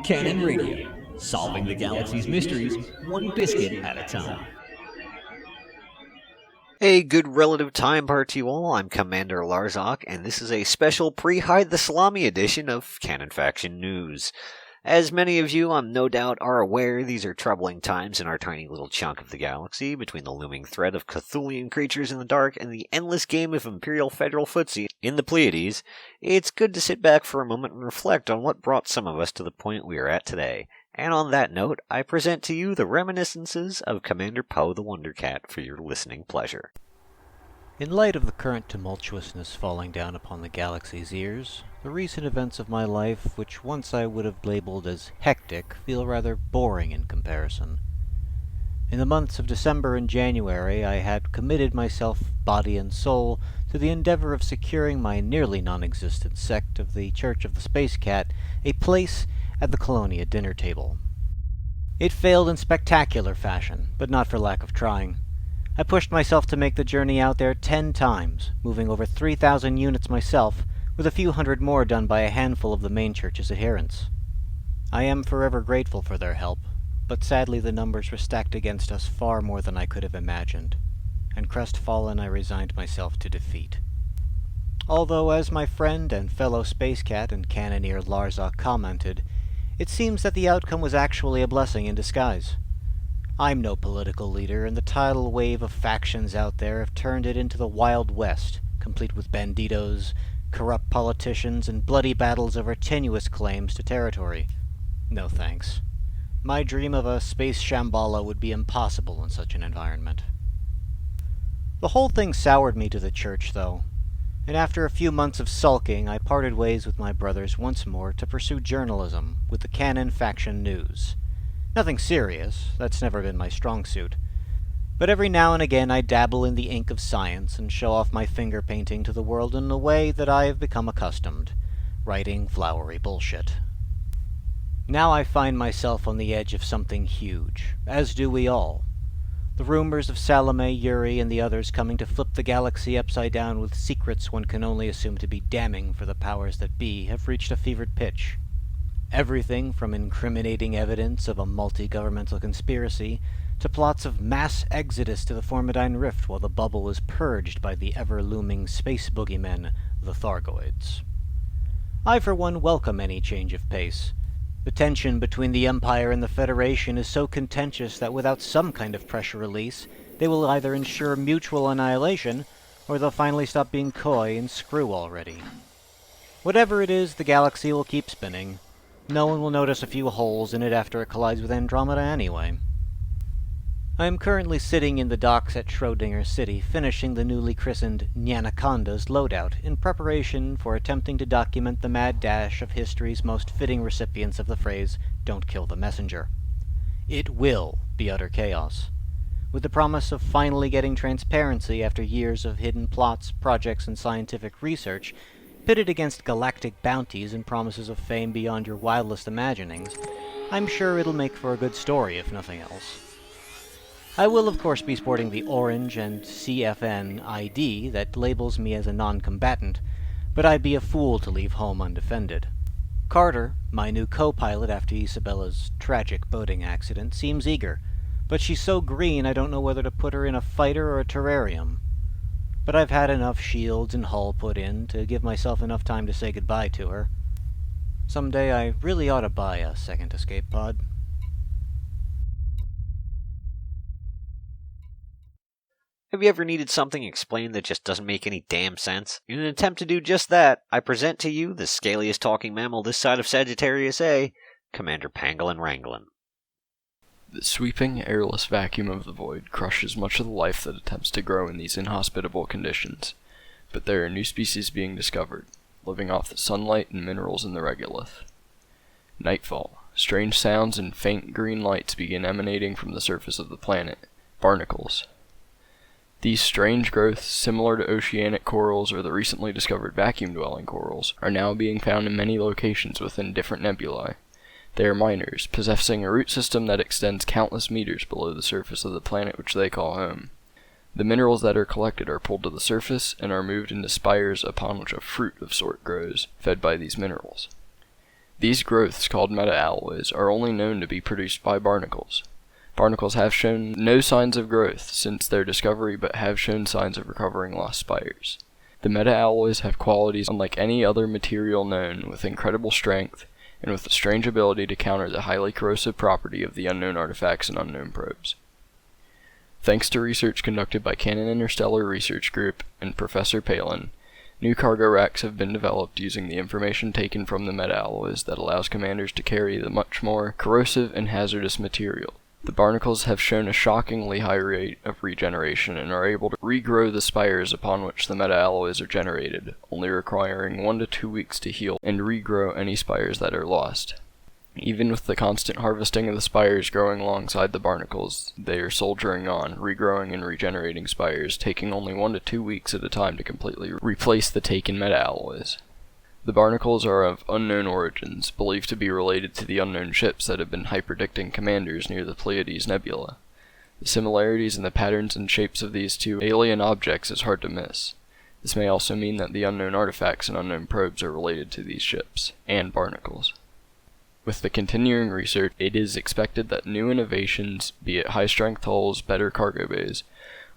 Canonn Radio, solving the galaxy's mysteries one biscuit at a time. A good relative time part to you all. I'm Cmdr Larzok, and this is a special pre-Hide the Salami edition of Canonn Faction News. As many of you, no doubt, are aware, these are troubling times in our tiny little chunk of the galaxy, between the looming threat of Cthulian creatures in the dark and the endless game of Imperial Federal footsie in the Pleiades. It's good to sit back for a moment and reflect on what brought some of us to the point we are at today. And on that note, I present to you the reminiscences of Cmdr Poethewondercat for your listening pleasure. In light of the current tumultuousness falling down upon the galaxy's ears, the recent events of my life, which once I would have labeled as hectic, feel rather boring in comparison. In the months of December and January, I had committed myself, body and soul, to the endeavor of securing my nearly non-existent sect of the Church of the Space Cat a place at the Colonia dinner table. It failed in spectacular fashion, but not for lack of trying. I pushed myself to make the journey out there 10 times, moving over 3,000 units myself, with a few hundred more done by a handful of the main church's adherents. I am forever grateful for their help, but sadly the numbers were stacked against us far more than I could have imagined, and crestfallen I resigned myself to defeat. Although, as my friend and fellow Space Cat and Cmdr Larzok commented, it seems that the outcome was actually a blessing in disguise. I'm no political leader, and the tidal wave of factions out there have turned it into the Wild West, complete with banditos, corrupt politicians, and bloody battles over tenuous claims to territory. No thanks. My dream of a space Shambhala would be impossible in such an environment. The whole thing soured me to the church, though, and after a few months of sulking, I parted ways with my brothers once more to pursue journalism with the Canonn Faction News. Nothing serious, that's never been my strong suit. But every now and again I dabble in the ink of science and show off my finger painting to the world in a way that I have become accustomed, writing flowery bullshit. Now I find myself on the edge of something huge, as do we all. The rumors of Salami, Yuri, and the others coming to flip the galaxy upside down with secrets one can only assume to be damning for the powers that be have reached a fevered pitch. Everything from incriminating evidence of a multi-governmental conspiracy to plots of mass exodus to the Formidine Rift while the bubble is purged by the ever-looming space boogeymen, the Thargoids. I for one welcome any change of pace. The tension between the Empire and the Federation is so contentious that without some kind of pressure release, they will either ensure mutual annihilation, or they'll finally stop being coy and screw already. Whatever it is, the galaxy will keep spinning. No one will notice a few holes in it after it collides with Andromeda anyway. I am currently sitting in the docks at Schrödinger City, finishing the newly christened Nyanaconda's loadout, in preparation for attempting to document the mad dash of history's most fitting recipients of the phrase, "Don't kill the messenger." It will be utter chaos, with the promise of finally getting transparency after years of hidden plots, projects, and scientific research, pitted against galactic bounties and promises of fame beyond your wildest imaginings. I'm sure it'll make for a good story, if nothing else. I will of course be sporting the orange and CFN ID that labels me as a non-combatant, but I'd be a fool to leave home undefended. Carter, my new co-pilot after Isabella's tragic boating accident, seems eager, but she's so green I don't know whether to put her in a fighter or a terrarium. But I've had enough shields and hull put in to give myself enough time to say goodbye to her. Someday I really ought to buy a second escape pod. Have you ever needed something explained that just doesn't make any damn sense? In an attempt to do just that, I present to you the scaliest talking mammal this side of Sagittarius A, Commander Pangolin Wranglin. The sweeping, airless vacuum of the void crushes much of the life that attempts to grow in these inhospitable conditions. But there are new species being discovered, living off the sunlight and minerals in the regolith. Nightfall. Strange sounds and faint green lights begin emanating from the surface of the planet. Barnacles. These strange growths, similar to oceanic corals or the recently discovered vacuum-dwelling corals, are now being found in many locations within different nebulae. They are miners, possessing a root system that extends countless meters below the surface of the planet which they call home. The minerals that are collected are pulled to the surface and are moved into spires upon which a fruit of sort grows, fed by these minerals. These growths, called meta-alloys, are only known to be produced by barnacles. Barnacles have shown no signs of growth since their discovery, but have shown signs of recovering lost spires. The meta-alloys have qualities unlike any other material known, with incredible strength, and with a strange ability to counter the highly corrosive property of the unknown artifacts and unknown probes. Thanks to research conducted by Canonn Interstellar Research Group and Professor Palin, new cargo racks have been developed using the information taken from the meta-alloys that allows commanders to carry the much more corrosive and hazardous material. The barnacles have shown a shockingly high rate of regeneration and are able to regrow the spires upon which the meta-alloys are generated, only requiring 1 to 2 weeks to heal and regrow any spires that are lost. Even with the constant harvesting of the spires growing alongside the barnacles, they are soldiering on, regrowing and regenerating spires, taking only 1 to 2 weeks at a time to completely replace the taken meta-alloys. The barnacles are of unknown origins, believed to be related to the unknown ships that have been hyperdicting commanders near the Pleiades Nebula. The similarities in the patterns and shapes of these two alien objects is hard to miss. This may also mean that the unknown artifacts and unknown probes are related to these ships, and barnacles. With the continuing research, it is expected that new innovations, be it high-strength hulls, better cargo bays,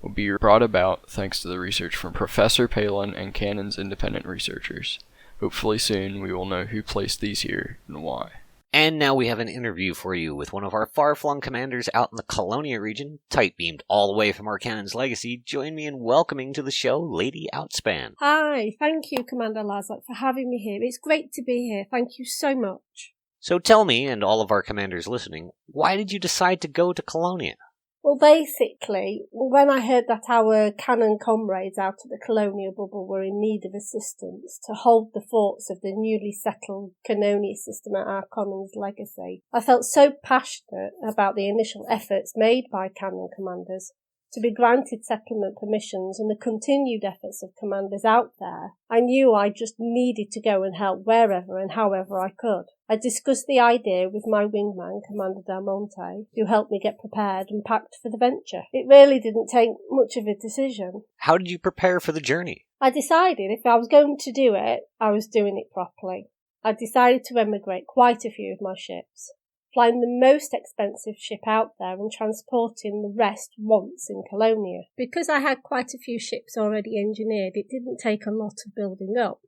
will be brought about thanks to the research from Professor Palin and Canonn's independent researchers. Hopefully soon we will know who placed these here and why. And now we have an interview for you with one of our far-flung commanders out in the Colonia region, tight-beamed all the way from our Canon's legacy. Join me in welcoming to the show Lady Outspan. Hi, thank you, Cmdr Larzok, for having me here. It's great to be here. Thank you so much. So tell me, and all of our commanders listening, why did you decide to go to Colonia? Well, basically, when I heard that our Canonn comrades out at the Colonia bubble were in need of assistance to hold the forts of the newly settled Cannonia system at our Canonn's legacy, I felt so passionate about the initial efforts made by Canonn commanders to be granted settlement permissions and the continued efforts of commanders out there. I knew I just needed to go and help wherever and however I could. I discussed the idea with my wingman, Commander Del Monte, who helped me get prepared and packed for the venture. It really didn't take much of a decision. How did you prepare for the journey? I decided if I was going to do it, I was doing it properly. I decided to emigrate quite a few of my ships, flying the most expensive ship out there and transporting the rest once in Colonia. Because I had quite a few ships already engineered, it didn't take a lot of building up.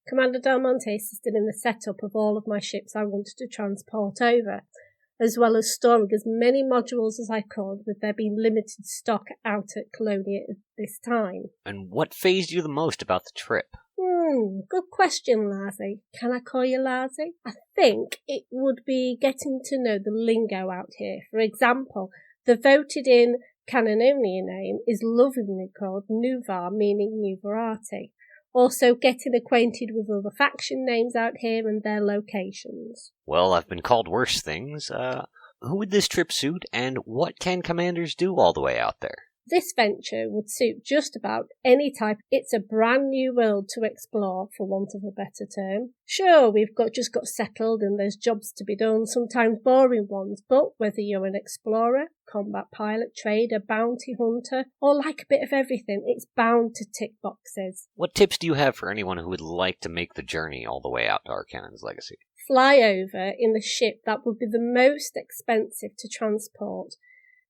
Commander Del Monte assisted in the setup of all of my ships I wanted to transport over, as well as storing as many modules as I could, with there being limited stock out at Colonia at this time. And what fazed you the most about the trip? Good question, Larzy. Can I call you Larzy? I think it would be getting to know the lingo out here. For example, the voted-in Cannonia name is lovingly called Nuvar, meaning New Variety. Also, getting acquainted with other faction names out here and their locations. Well, I've been called worse things. Who would this trip suit, and what can commanders do all the way out there? This venture would suit just about any type. It's a brand new world to explore, for want of a better term. Sure, we've just got settled and there's jobs to be done, sometimes boring ones, but whether you're an explorer, combat pilot, trader, bounty hunter, or like a bit of everything, it's bound to tick boxes. What tips do you have for anyone who would like to make the journey all the way out to our Canon's legacy? Fly over in the ship that would be the most expensive to transport,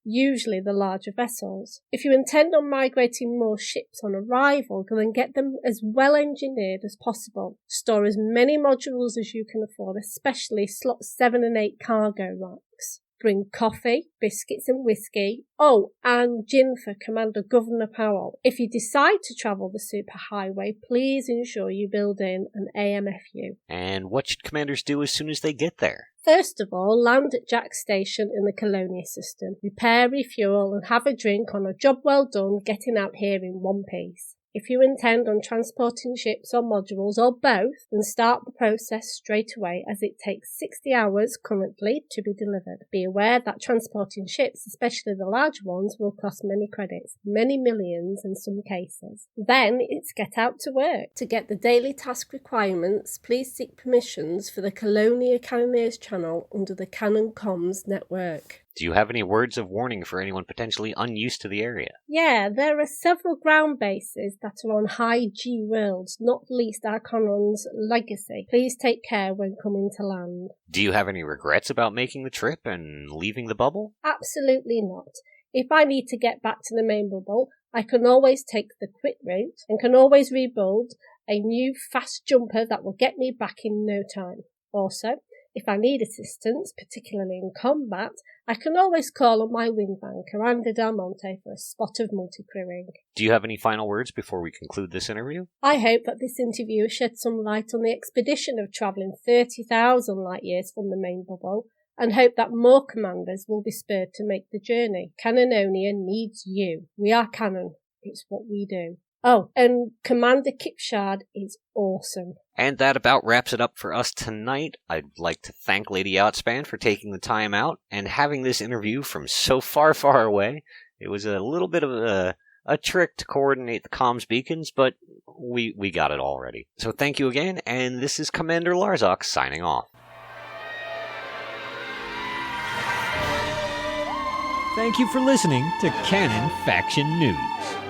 usually the larger vessels. If you intend on migrating more ships on arrival, then get them as well engineered as possible. Store as many modules as you can afford, especially slots 7 and 8 cargo racks. Bring coffee, biscuits and whiskey. Oh, and gin for Commander Governor Powell. If you decide to travel the superhighway, please ensure you build in an AMFU. And what should commanders do as soon as they get there? First of all, land at Jack's station in the Colonia system. Repair, refuel, and have a drink on a job well done getting out here in one piece. If you intend on transporting ships or modules or both, then start the process straight away, as it takes 60 hours currently to be delivered. Be aware that transporting ships, especially the large ones, will cost many credits, many millions in some cases. Then it's get out to work. To get the daily task requirements, please seek permissions for the Colonia Cannoneers channel under the Canonn Comms network. Do you have any words of warning for anyone potentially unused to the area? Yeah, there are several ground bases that are on high G worlds, not least our Canonn's legacy. Please take care when coming to land. Do you have any regrets about making the trip and leaving the bubble? Absolutely not. If I need to get back to the main bubble, I can always take the quick route and can always rebuild a new fast jumper that will get me back in no time. Also, if I need assistance, particularly in combat, I can always call on my wingman, Commander Del Monte, for a spot of multi-crewing. Do you have any final words before we conclude this interview? I hope that this interview sheds some light on the expedition of travelling 30,000 light years from the main bubble, and hope that more commanders will be spurred to make the journey. Cannonia needs you. We are Canonn. It's what we do. Oh, and Commander Kipshard is awesome. And that about wraps it up for us tonight. I'd like to thank Lady Outspan for taking the time out and having this interview from so far, far away. It was a little bit of a trick to coordinate the comms beacons, but we got it already. So thank you again, and this is Cmdr Larzok signing off. Thank you for listening to Canonn Faction News.